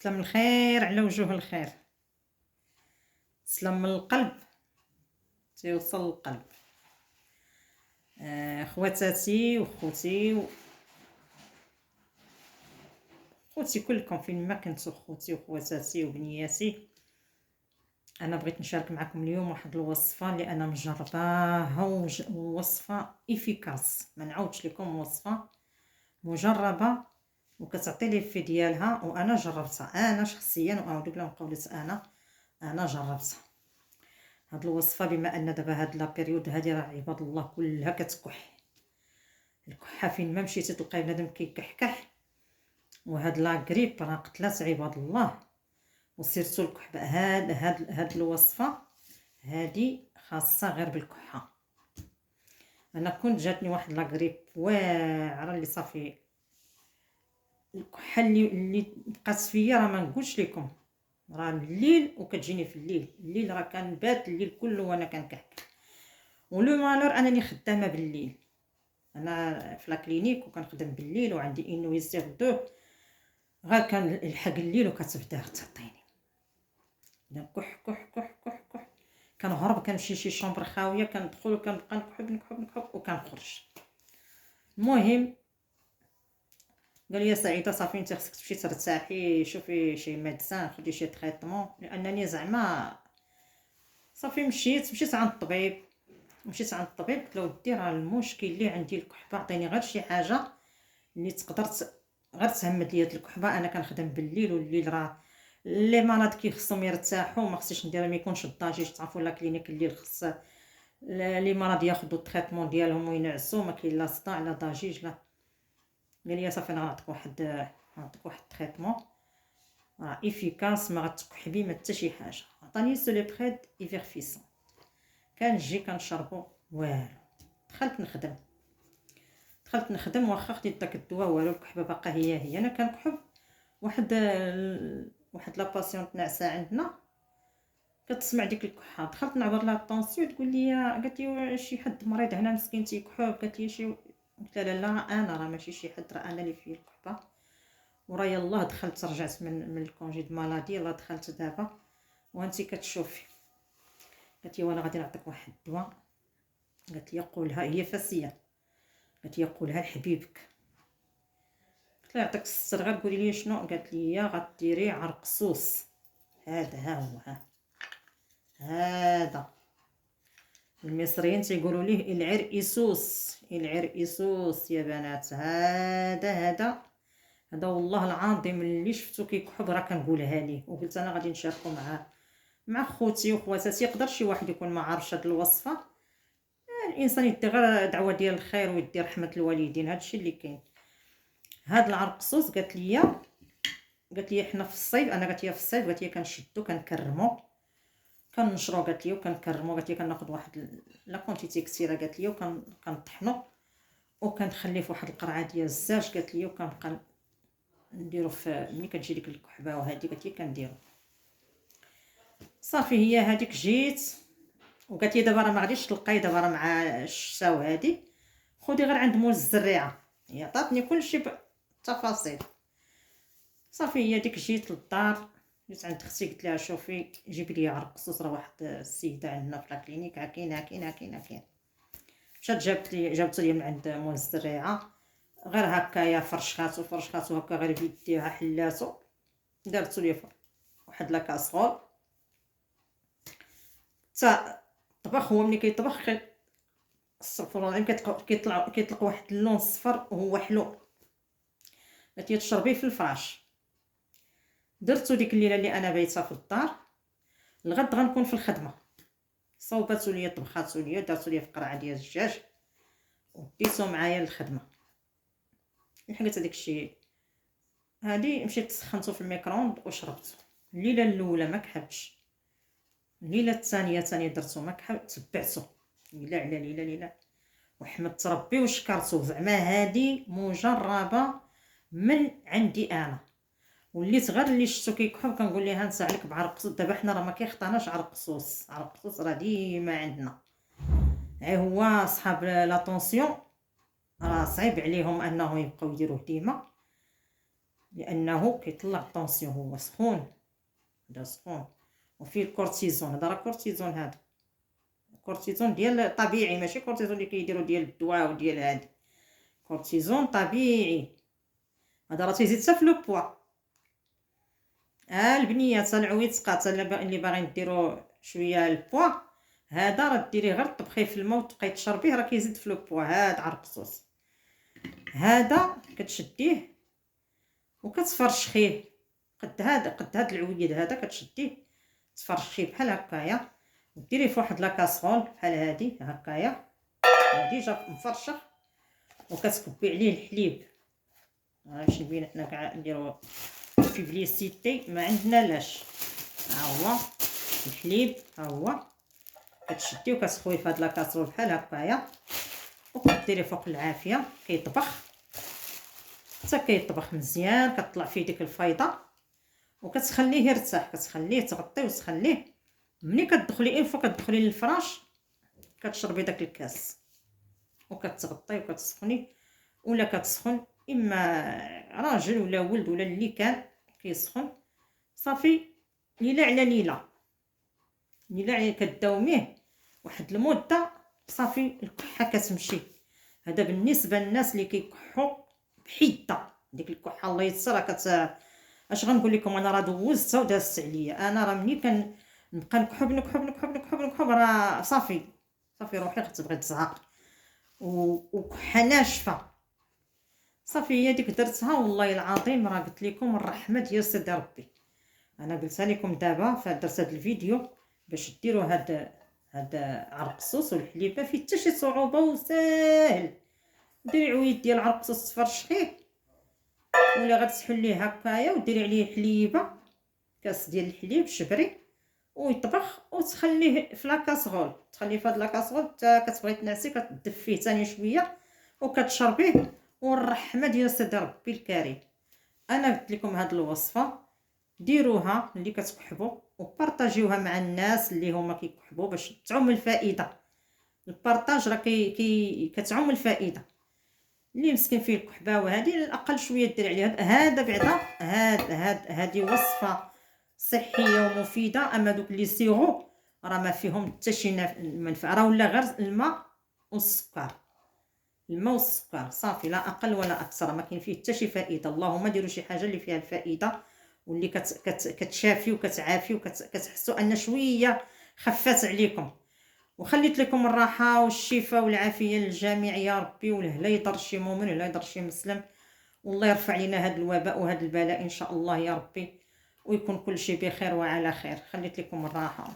تسلم الخير على وجوه الخير. تسلم من القلب تيوصل للقلب. خواتاتي وخوتي خوتي كلكم فين ما كنتو، خوتي وخواتاتي وبنياتي، انا بغيت نشارك معكم اليوم واحد الوصفه اللي انا مجرباها، وصفه افيكاس. ما نعاودش لكم وصفه مجربه وكتعطي لي في ديالها، وانا جربتها انا شخصيا، واعود بلا قولت انا جربتها هاد الوصفه. بما ان دابا هاد لا بيريود هادي راه عباد الله كلها كتكح، الكحه فين ما مشيتي تلقاي بنادم كيكحكح، وهاد لا غريب راه قتلات عباد الله. وسيرتو الكحبه، هاد الوصفه هادي خاصه غير بالكحه. انا كنت جاتني واحد لا غريب واعره اللي صافي الكحه اللي بقات فيا، راه ما نقولش لكم، راه الليل وكتجيني في الليل راه كنبات الليل كله وانا كنكحكح. ولو مالور انني خدامه بالليل، انا في لا كلينيك وكنخدم بالليل وعندي انويزير دو، غير كنلحق الليل وكتبدا تعطيني كح كح كح كح كح، كنهرب كنمشي شي شومبر خاويه، كندخل وكنبقى نكحب وكنخرج. المهم قال لي سعيده صافي انت خصك تمشي ترتاحي، شوفي شي ميدسان، خدي شي تريتمون، لانني زعما صافي مشيت عند الطبيب. قلت له ودي راه المشكل اللي عندي الكحبه، عطيني غير شي حاجه اللي تقدر غير تهمد ليا الكحبه. انا كنخدم بالليل، والليل راه لي مرض كيخصهم يرتاحوا، ما خصنيش ندير ما يكونش الضجيج. تعرفوا لا كلينيك الليل خص لي مرض ياخذوا التريتمون ديالهم وينعسوا، ما كاين لا صداع لا ضجيج لا. قال لي صافي انا نعطيك واحد التريتمون راه افيكاس، ما غتكحبي ما حتى شي حاجه. عطاني سوليبريد ايفيرفيسون، كنجي كنشربو والو. دخلت نخدم واخا خديت داك الدواء والو، الكحبه باقا هي انا كنكحب. واحد لا باسيونط ناعسه عندنا كتسمع ديك الكحه، دخلت نعبر لها الطونسيون، تقول لي قالت لي شي حد مريض هنا مسكين تيكحب، قالت لي شي. قلت لها لا انا راه ماشي شي حد، راه انا اللي فيه الكحبه. وراه يلاه دخلت رجعت من الكونجي د مالادي، يلاه دخلت دابا وانتي كتشوفي. قالت لي وانا غادي نعطيك واحد الدواء، قالت لي قولها، هي فاسيه، قالت لي قولها لحبيبك. قلت لها يعطيك الستر غير قولي لي شنو. قالت لي غديري عرقسوس، هذا ها هو هذا المصريين تيقولوا ليه العرقسوس، العرقسوس يا بنات. هذا والله العظيم اللي شفتو كيكحب راه كنقولها ليه. وقلت انا غادي نشاركو مع خوتي وخواتاتي. يقدر شي واحد يكون ما عارفش هاد الوصفه، الانسان يدير غير دعوه ديال الخير ويدير رحمه الوالدين، هادشي اللي كاين. هاد العرقسوس قالت لي حنا في الصيف، انا قالت لي في الصيف، قالت لي كنشدو كنكرمو كنشرو، قالت لي وكنكرمو، قالت لي كناخذ واحد لا كونتيتي كثيره، قالت لي وكنطحنو وكنخليه في واحد القرعه ديال الزاج، قالت لي وكنبقى نديرو في ملي كتجي ديك الكحبه وهادي، قالت لي كنديرو صافي. هي هذيك جيت وقالت لي دابا راه ما غاديش تلقاي، دابا راه مع الشتا وهادي، خدي غير عند مول الزريعه. هي عطاتني كلشي بالتفاصيل. صافي هي ديك جيت للدار، جيت عند اختي قلت لها شوفي جيبي لي عرقسوس، راه واحد السيده عندنا في لاكلينيك كاين. مشات جابت لي من عند مول الزريعه، غير هكايا فرشخاتو هكا غير بيديها حلاتو، دارتو لي واحد لا كاسرول. تا طبخ هو ملي كيطبخ استغفر الله العظيم كيطلق واحد اللون صفر وهو حلو، قالت لي تشربيه في الفراش. درتو ديك الليله اللي انا بايته في الدار، الغد غنكون في الخدمه، صوباتو ليا طبخاتو ليا، دارتو ليا في قرعه ديال الدجاج وديتو معايا للخدمه. لحقت هذاك الشيء هادي مشيت سخنتو في الميكرووند وشربت. الليله الاولى ما كحبتش، الليله الثانيه درتو ما كحب، تبعتو ليله على ليله وحمدت ربي وشكرتو. زعما هادي مجربه من عندي انا، وليت غير اللي شفتو كيكحب كنقول ليها نسى عليك بعرقسوس. دابا حنا راه ما كيخطاناش عرقسوس راه ديما عندنا. هو صحاب لا طونسيون راه صعيب عليهم انهم يبقاو يديروه ديما، لانه كيطلع الطونسيون، هو سخون، هذا سخون. وفيه الكورتيزون، هذا راه كورتيزون، هذا كورتيزون ديال طبيعي، ماشي كورتيزون اللي كيديروا ديال الدواء وديال هادي، كورتيزون طبيعي. هذا راه تيزيد حتى في لو بوا. البنيات العويتقات اللي باغيين ديروا شويه البوا، هذا راه ديريه غير طبخيه في الماء وتبقاي تشربيه، راه كيزيد في لو بوا. هذا عرقسوس، هذا كتشديه وكتفرشخيه قد هاد العويد هذا، كتشديه تفرشيه بحال هكايا، وديريه في واحد لاكاسرول بحال هادي هكايا، ديجا مفرشخ، وكتكبي عليه الحليب. باش نبين حنا كاع نديرو بيبليسيتي ما عندنا لاش. ها هو الحليب، ها هو كتشديه وكتخويه في هاد لاكاسرول بحال هكايا، وكديريه فوق العافيه كيطبخ حتى كيطبخ مزيان، كطلع فيه ديك الفايضه، وكتخليه يرتاح، كتخليه تغطيه وتخليه. ملي كتدخلي كتدخلي للفراش كتشربي داك الكاس، وكتغطيه وكتسخني، ولا كتسخن اما راجل ولا ولد ولا اللي كان كيسخن، صافي ليله على ليله، ليله على كداوميه واحد المده، صافي الكحه كتمشي. هذا بالنسبه للناس اللي كيكحوا بحده، ديك الكحه الله يسرها اش غنقول لكم، انا راه دوزتها ودازت عليا. انا راه ملي كنبقى نكحب راه صافي روحي كتبغي تزهق، وكحه ناشفه. صافي هي ديك درتها، والله العظيم راه قلت لكم الرحمه ديال سيدي ربي. انا قلتها لكم دابا فدرت هذا الفيديو باش ديروا هاد عرقسوس والحليب، ما فيه حتى شي صعوبه وساهل. ديري عويد ديال عرقسوس تفرشخيه، ولا غتسحليه هكايا وديري عليه حليبه، كاس ديال الحليب شبري، ويطبخ وتخليه في لاكاسرول، تخليه في هاد لاكاسرول حتى كتبغي تنعسي، كتدفيه ثاني شويه وكتشربيه، والرحمه ديال سيدي ربي الكريم. انا قلت لكم هاد الوصفه ديروها اللي كتكحبوا، وبارطاجيوها مع الناس اللي هما كيكحبوا باش تعم الفائده. البارطاج راه كتعم الفائده. اللي مسكين فيه الكحبه وهذه الاقل شويه دير عليها. هذا بعدا هذه وصفه صحيه ومفيده، اما دوك اللي سيغو راه ما فيهم حتى شي منفعه، راه ولا غير الماء والسكر، الماء والسكر صافي، لا اقل ولا اكثر، ما كاين فيه حتى شي فائده. اللهم ديروا شي حاجه اللي فيها الفائده، واللي كتشافي وكتعافي وكتحسوا ان شويه خفات عليكم. وخليت لكم الراحه والشفاء والعافيه للجميع يا ربي، ولا يضر شي مؤمن ولا يضر شي مسلم، والله يرفع علينا هذا الوباء وهذا البلاء ان شاء الله يا ربي، ويكون كل شيء بخير وعلى خير. خليت لكم الراحه.